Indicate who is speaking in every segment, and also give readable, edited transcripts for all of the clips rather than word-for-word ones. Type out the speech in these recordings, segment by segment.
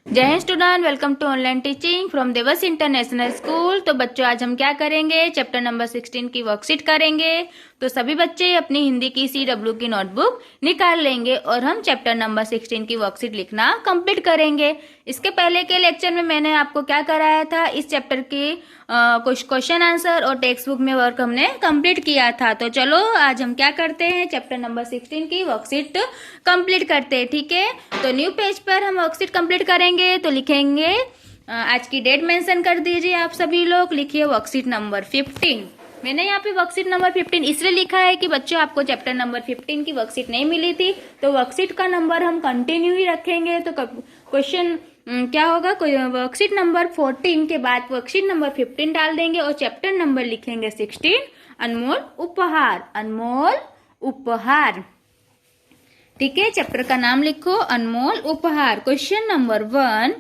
Speaker 1: जय Hind student, welcome to online teaching from Devas international school. तो बच्चों, आज हम क्या करेंगे? चैप्टर नंबर 16 की वर्कशीट करेंगे। तो सभी बच्चे अपनी हिंदी की CW की नोटबुक निकाल लेंगे और हम चैप्टर नंबर 16 की वर्कशीट लिखना कंप्लीट करेंगे। इसके पहले के लेक्चर में मैंने आपको क्या कराया था? इस चैप्टर की कुछ क्वेश्चन आंसर और टेक्स्ट बुक में वर्क हमने कंप्लीट किया था। तो चलो आज हम क्या करते हैं, चैप्टर नंबर 16 की वर्कशीट कंप्लीट करते हैं। ठीक है, तो न्यू पेज पर हम वर्कशीट कंप्लीट करेंगे। तो लिखेंगे, आज की डेट मेंशन कर दीजिए आप सभी लोग। लिखिए वर्कशीट नंबर 15। मैंने यहाँ पे वर्कशीट नंबर 15 इसलिए लिखा है कि बच्चों आपको चैप्टर नंबर 15 की वर्कशीट नहीं मिली थी, तो वर्कशीट का नंबर हम कंटिन्यू ही रखेंगे। तो क्वेश्चन क्या होगा, वर्कशीट नंबर 14 के बाद वर्कशीट नंबर 15 डाल देंगे और चैप्टर नंबर लिखेंगे 16, अनमोल उपहार। अनमोल उपहार, ठीक है। चैप्टर का नाम लिखो अनमोल उपहार। क्वेश्चन नंबर 1,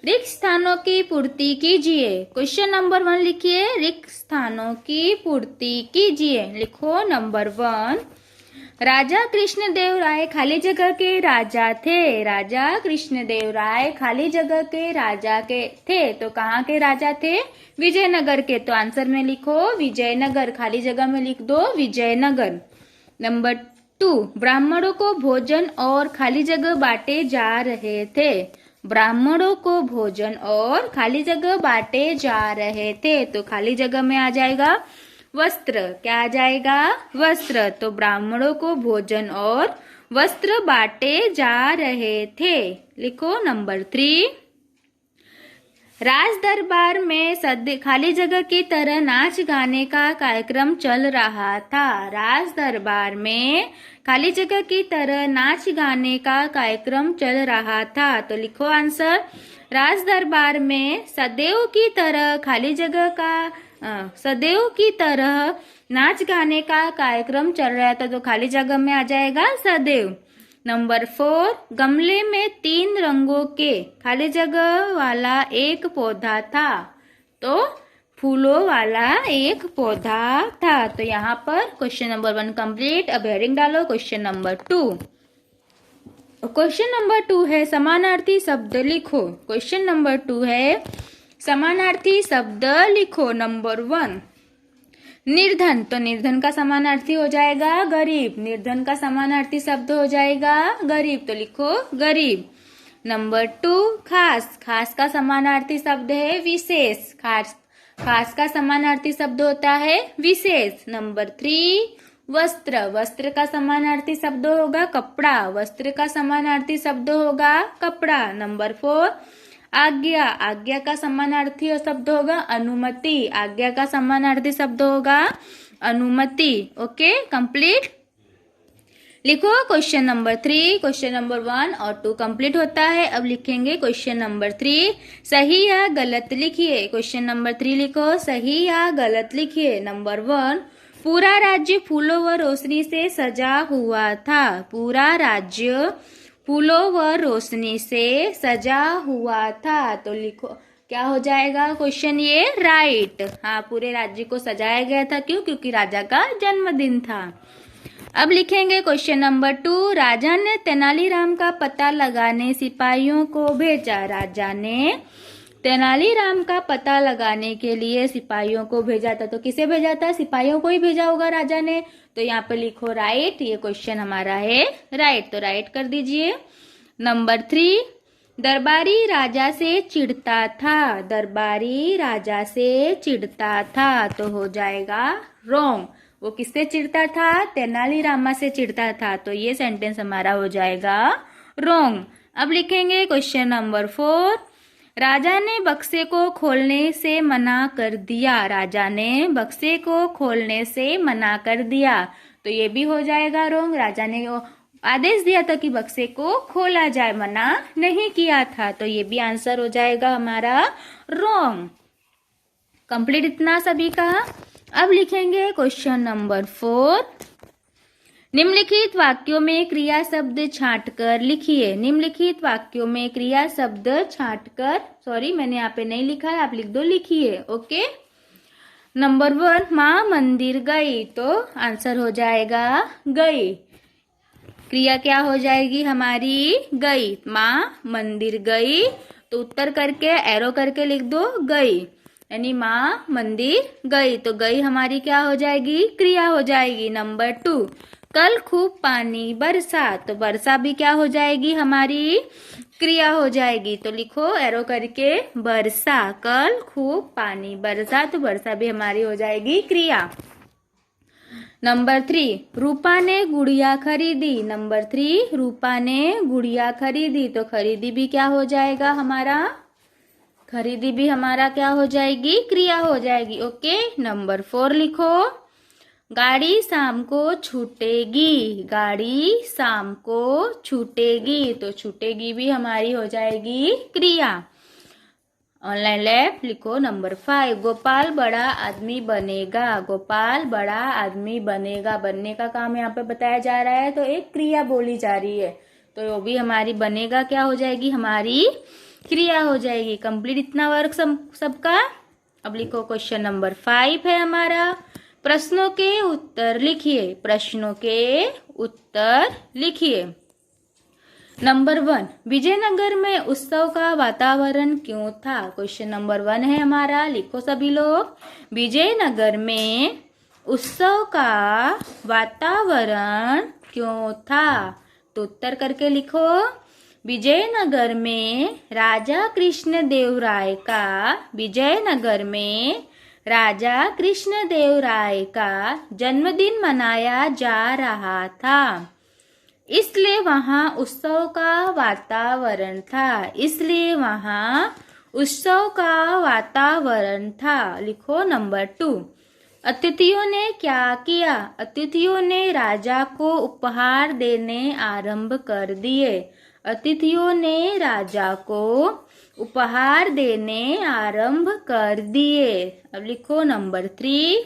Speaker 1: रिक्त स्थानों की पूर्ति कीजिए। क्वेश्चन नंबर 1 लिखिए, रिक्त स्थानों की पूर्ति कीजिए। लिखो नंबर 1, राजा कृष्णदेव राय खाली जगह के राजा थे। राजा कृष्णदेव राय खाली जगह के राजा के थे। तो कहाँ के राजा थे? विजयनगर के। तो आंसर में लिखो विजयनगर, खाली जगह में लिख दो विजयनगर। नंबर 2, ब्राह्मणों को भोजन और खाली जगह बांटे जा रहे थे। ब्राह्मणों को भोजन और खाली जगह बांटे जा रहे थे। तो खाली जगह में आ जाएगा वस्त्र। क्या आ जाएगा? वस्त्र। तो ब्राह्मणों को भोजन और वस्त्र बांटे जा रहे थे। लिखो नंबर 3, राज दरबार में खाली जगह की तरह नाच गाने का कार्यक्रम चल रहा था। राज दरबार में खाली जगह की तरह नाच गाने का कार्यक्रम चल रहा था। तो लिखो आंसर, राज दरबार में सदैव की तरह खाली जगह का सदैव की तरह नाच गाने का कार्यक्रम चल रहा था। तो खाली जगह में आ जाएगा सदैव। नंबर 4, गमले में 3 रंगों के खाली जगह वाला एक पौधा था। तो फूलों वाला एक पौधा था। तो यहाँ पर क्वेश्चन नंबर 1 कंप्लीट। अब हेडिंग डालो क्वेश्चन नंबर 2। क्वेश्चन नंबर 2 है समानार्थी शब्द लिखो। क्वेश्चन नंबर 2 है समानार्थी शब्द लिखो। नंबर 1, निर्धन। तो निर्धन का समानार्थी हो जाएगा गरीब। निर्धन का समानार्थी शब्द हो जाएगा गरीब। तो लिखो गरीब। नंबर 2, खास। खास का समानार्थी शब्द है विशेष। खास का समानार्थी शब्द होता है विशेष। नंबर 3, वस्त्र। वस्त्र का समानार्थी शब्द होगा कपड़ा। वस्त्र का समानार्थी शब्द होगा कपड़ा। नंबर 4, आज्ञा। आज्ञा का समानार्थी शब्द होगा अनुमति। आज्ञा का समानार्थी शब्द होगा अनुमति। Okay, complete. लिखो क्वेश्चन नंबर 3। क्वेश्चन नंबर 1 और 2 कंप्लीट होता है। अब लिखेंगे क्वेश्चन नंबर 3। सही या गलत लिखिए। क्वेश्चन नंबर 3 लिखो, सही या गलत लिखिए। नंबर 1, पूरा राज्य फूलों व रोशनी से सजा हुआ था। पूरा राज्य फूलों व रोशनी से सजा हुआ था। तो लिखो क्या हो जाएगा क्वेश्चन ये? राइट। हाँ, पूरे राज्य को सजाया गया था। क्यों? क्योंकि राजा का जन्मदिन था। अब लिखेंगे क्वेश्चन नंबर 2, राजा ने तेनालीराम का पता लगाने सिपाहियों को भेजा। राजा ने तेनालीराम का पता लगाने के लिए सिपाहियों को भेजा था। तो किसे भेजा था? सिपाहियों को ही भेजा होगा राजा ने। तो यहाँ पे लिखो राइट। ये क्वेश्चन हमारा है राइट। तो राइट कर दीजिए। नंबर 3, दरबारी राजा से चिढ़ता था। दरबारी राजा से चिढ़ता था। तो हो जाएगा रॉन्ग। वो किससे चिढ़ता था? तेनालीरामा से चिढ़ता था। तो ये सेंटेंस हमारा हो जाएगा रॉन्ग। अब लिखेंगे क्वेश्चन नंबर 4, राजा ने बक्से को खोलने से मना कर दिया। राजा ने बक्से को खोलने से मना कर दिया। तो ये भी हो जाएगा रॉन्ग। राजा ने आदेश दिया था कि बक्से को खोला जाए, मना नहीं किया था। तो ये भी आंसर हो जाएगा हमारा रॉन्ग। कंप्लीट इतना सभी का। अब लिखेंगे क्वेश्चन नंबर 4, निम्नलिखित वाक्यों में क्रिया शब्द छांटकर लिखिए। निम्नलिखित वाक्यों में क्रिया शब्द छांटकर, सॉरी मैंने यहाँ पे नहीं लिखा है, आप लिख दो लिखिए। ओके। नंबर 1, माँ मंदिर गई। तो आंसर हो जाएगा गई। क्रिया क्या हो जाएगी हमारी? गई। माँ मंदिर गई तो उत्तर करके एरो करके लिख दो गई, यानी माँ मंदिर गई। तो गई हमारी क्या हो जाएगी? क्रिया हो जाएगी। नंबर 2, कल खूब पानी बरसा, तो बरसा भी क्या हो जाएगी? हमारी क्रिया हो जाएगी। तो लिखो एरो करके बरसा, कल खूब पानी बरसा, तो बरसा भी हमारी हो जाएगी क्रिया। नंबर 3, रूपा ने गुड़िया खरीदी। नंबर 3, रूपा ने गुड़िया खरीदी, तो खरीदी भी क्या हो जाएगा हमारा? खरीदी भी हमारा क्या हो जाएगी? क्रिया हो जाएगी। ओके। नंबर 4 लिखो, गाड़ी शाम को छूटेगी। गाड़ी शाम को छूटेगी, तो छूटेगी भी हमारी हो जाएगी क्रिया। ऑनलाइन लैब लिखो नंबर 5, गोपाल बड़ा आदमी बनेगा। गोपाल बड़ा आदमी बनेगा, बनने का काम यहाँ पे बताया जा रहा है, तो एक क्रिया बोली जा रही है, तो वो भी हमारी बनेगा क्या हो जाएगी? हमारी क्रिया हो जाएगी। कंप्लीट इतना वर्क सबका। अब लिखो क्वेश्चन नंबर 5 है हमारा, प्रश्नों के उत्तर लिखिए। प्रश्नों के उत्तर लिखिए। नंबर 1, विजयनगर में उत्सव का वातावरण क्यों था? क्वेश्चन नंबर 1 है हमारा, लिखो सभी लोग, विजयनगर में उत्सव का वातावरण क्यों था? तो उत्तर करके लिखो, विजयनगर में राजा कृष्णदेवराय का, विजयनगर में राजा कृष्णदेवराय का जन्मदिन मनाया जा रहा था, इसलिए वहाँ उत्सव का वातावरण था। इसलिए वहाँ उत्सव का वातावरण था। लिखो नंबर 2, अतिथियों ने क्या किया? अतिथियों ने राजा को उपहार देने आरंभ कर दिए। अतिथियों ने राजा को उपहार देने आरंभ कर दिए। अब लिखो नंबर 3,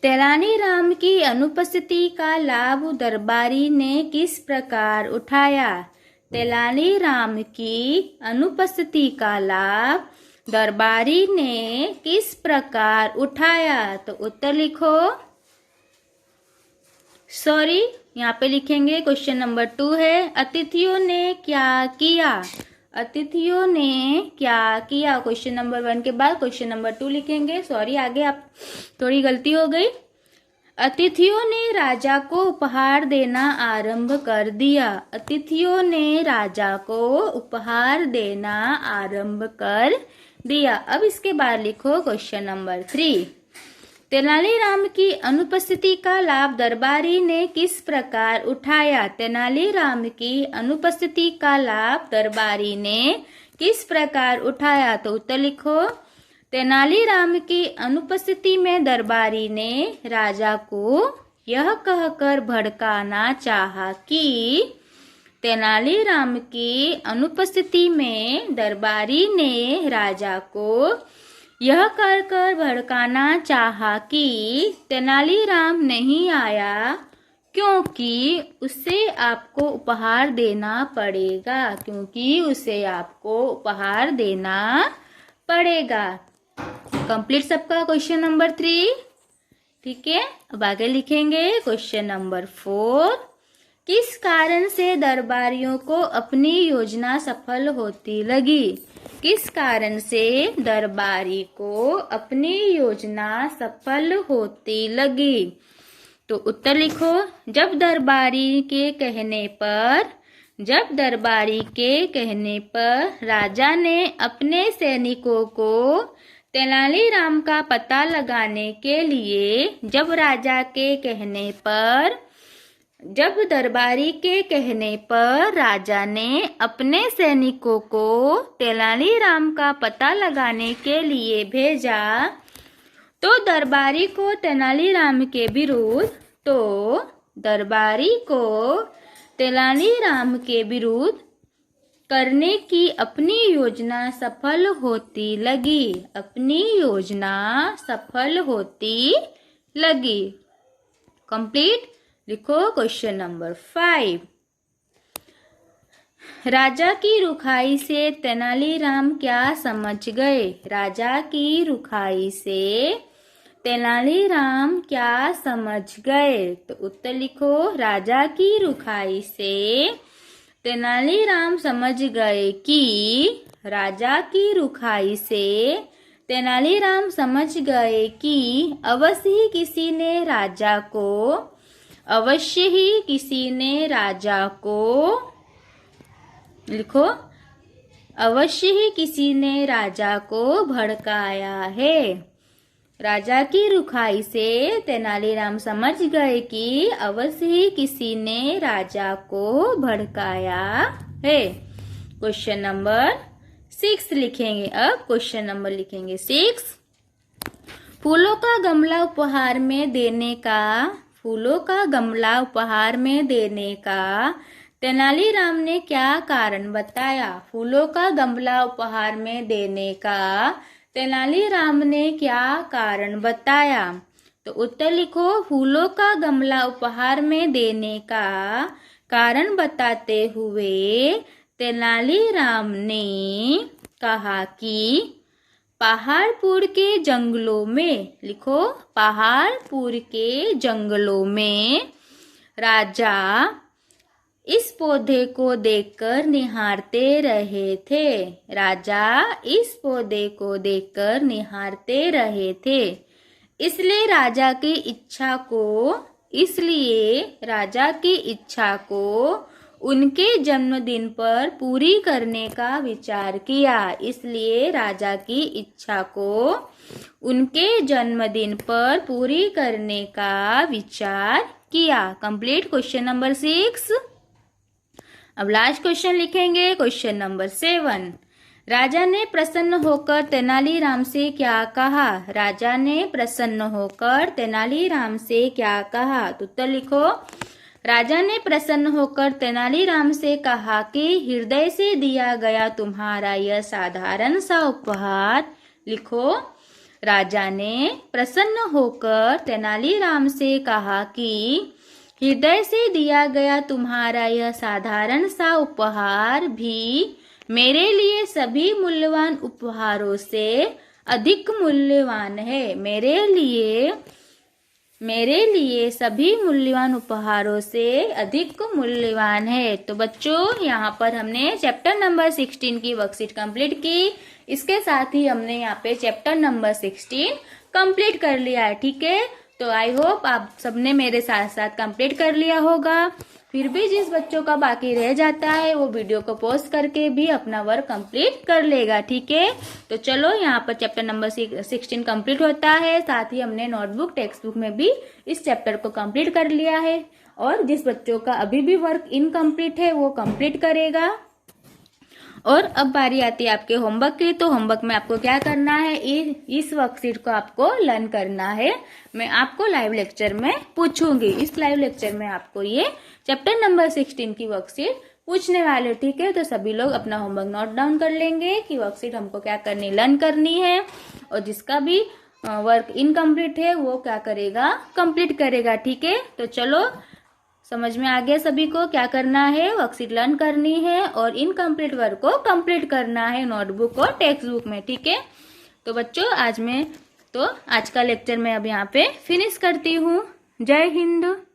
Speaker 1: तेलानीराम की अनुपस्थिति का लाभ दरबारी ने किस प्रकार उठाया? तेलानीराम की अनुपस्थिति का लाभ दरबारी ने किस प्रकार उठाया? तो उत्तर लिखो, सॉरी यहाँ पे लिखेंगे क्वेश्चन नंबर 2 है, अतिथियों ने क्या किया? अतिथियों ने क्या किया? क्वेश्चन नंबर 1 के बाद क्वेश्चन नंबर 2 लिखेंगे। सॉरी आगे आप थोड़ी गलती हो गई। अतिथियों ने राजा को उपहार देना आरंभ कर दिया। अतिथियों ने राजा को उपहार देना आरंभ कर दिया। अब इसके बाद लिखो क्वेश्चन नंबर 3, तेनालीराम की अनुपस्थिति का लाभ दरबारी ने किस प्रकार उठाया? तेनालीराम की अनुपस्थिति का लाभ दरबारी ने किस प्रकार उठाया? तो उत्तर लिखो, तेनालीराम की अनुपस्थिति में दरबारी ने राजा को यह कहकर भड़काना चाहा कि, तेनालीराम की अनुपस्थिति में दरबारी ने राजा को यह कहकर भड़काना चाहा कि तेनालीराम नहीं आया क्योंकि उसे आपको उपहार देना पड़ेगा। क्योंकि उसे आपको उपहार देना पड़ेगा। कंप्लीट सबका क्वेश्चन नंबर 3। ठीक है, अब आगे लिखेंगे क्वेश्चन नंबर 4, किस कारण से दरबारियों को अपनी योजना सफल होती लगी? किस कारण से दरबारी को अपनी योजना सफल होती लगी? तो उत्तर लिखो, जब दरबारी के कहने पर राजा ने अपने सैनिकों को तेनालीराम का पता लगाने के लिए, जब दरबारी के कहने पर राजा ने अपने सैनिकों को तेनालीराम का पता लगाने के लिए भेजा, तो दरबारी को तेनालीराम के विरुद्ध करने की अपनी योजना सफल होती लगी। कंप्लीट। लिखो क्वेश्चन नंबर 5, राजा की रुखाई से तेनालीराम क्या समझ गए? राजा की रुखाई से तेनालीराम क्या समझ गए? तो उत्तर लिखो, राजा की रुखाई से तेनालीराम समझ गए कि राजा की रुखाई से तेनालीराम समझ गए कि अवश्य ही किसी ने राजा को लिखो, अवश्य ही किसी ने राजा को भड़काया है। राजा की रुखाई से तेनालीराम समझ गए कि अवश्य ही किसी ने राजा को भड़काया है। क्वेश्चन नंबर 6 लिखेंगे। अब क्वेश्चन नंबर लिखेंगे 6। फूलों का गमला उपहार में देने का तेनालीराम ने क्या कारण बताया? फूलों का गमला उपहार में देने का तेनालीराम ने क्या कारण बताया? तो उत्तर लिखो। फूलों का गमला उपहार में देने का कारण बताते हुए तेनालीराम ने कहा कि पहाड़पुर के जंगलों में, लिखो, पहाड़पुर के जंगलों में राजा इस पौधे को देखकर निहारते रहे थे। राजा इस पौधे को देखकर निहारते रहे थे। इसलिए राजा की इच्छा को उनके जन्मदिन पर पूरी करने का विचार किया। इसलिए राजा की इच्छा को उनके जन्मदिन पर पूरी करने का विचार किया। Complete question number 6। अब लास्ट क्वेश्चन लिखेंगे। Question number 7। राजा ने प्रसन्न होकर तेनालीराम से क्या कहा? राजा ने प्रसन्न होकर तेनालीराम से क्या कहा? तो उत्तर लिखो। राजा ने प्रसन्न होकर तेनालीराम से कहा कि हृदय से दिया गया तुम्हारा यह साधारण सा उपहार, लिखो, राजा ने प्रसन्न होकर तेनालीराम से कहा कि हृदय से दिया गया तुम्हारा यह साधारण सा उपहार भी मेरे लिए सभी मूल्यवान उपहारों से अधिक मूल्यवान है। मेरे लिए सभी मूल्यवान उपहारों से अधिक मूल्यवान है। तो बच्चों, यहाँ पर हमने चैप्टर नंबर 16 की वर्कशीट कंप्लीट की। इसके साथ ही हमने यहाँ पे चैप्टर नंबर 16 कंप्लीट कर लिया है। ठीक है, तो आई होप आप सबने मेरे साथ साथ कंप्लीट कर लिया होगा। फिर भी जिस बच्चों का बाकी रह जाता है वो वीडियो को पॉज करके भी अपना वर्क कंप्लीट कर लेगा। ठीक है, तो चलो, यहाँ पर चैप्टर नंबर 16 कंप्लीट होता है। साथ ही हमने नोटबुक टेक्स्ट बुक में भी इस चैप्टर को कंप्लीट कर लिया है। और जिस बच्चों का अभी भी वर्क इनकम्प्लीट है वो कंप्लीट करेगा। और अब बारी आती है आपके होमवर्क की। तो होमवर्क में आपको क्या करना है, इस वर्कशीट को आपको लर्न करना है। मैं आपको लाइव लेक्चर में पूछूंगी। इस लाइव लेक्चर में आपको ये चैप्टर नंबर 16 की वर्कशीट पूछने वाले। ठीक है, तो सभी लोग अपना होमवर्क नोट डाउन कर लेंगे कि वर्कशीट हमको क्या करनी, लर्न करनी है। और जिसका भी वर्क इनकम्प्लीट है वो क्या करेगा, कंप्लीट करेगा। ठीक है, तो चलो, समझ में आ गया सभी को क्या करना है। वर्कशीट लर्न करनी है और इनकम्प्लीट वर्क को कंप्लीट करना है नोटबुक और टेक्स्ट बुक में। ठीक है, तो बच्चों, आज का लेक्चर मैं अब यहाँ पे फिनिश करती हूँ। जय हिंद।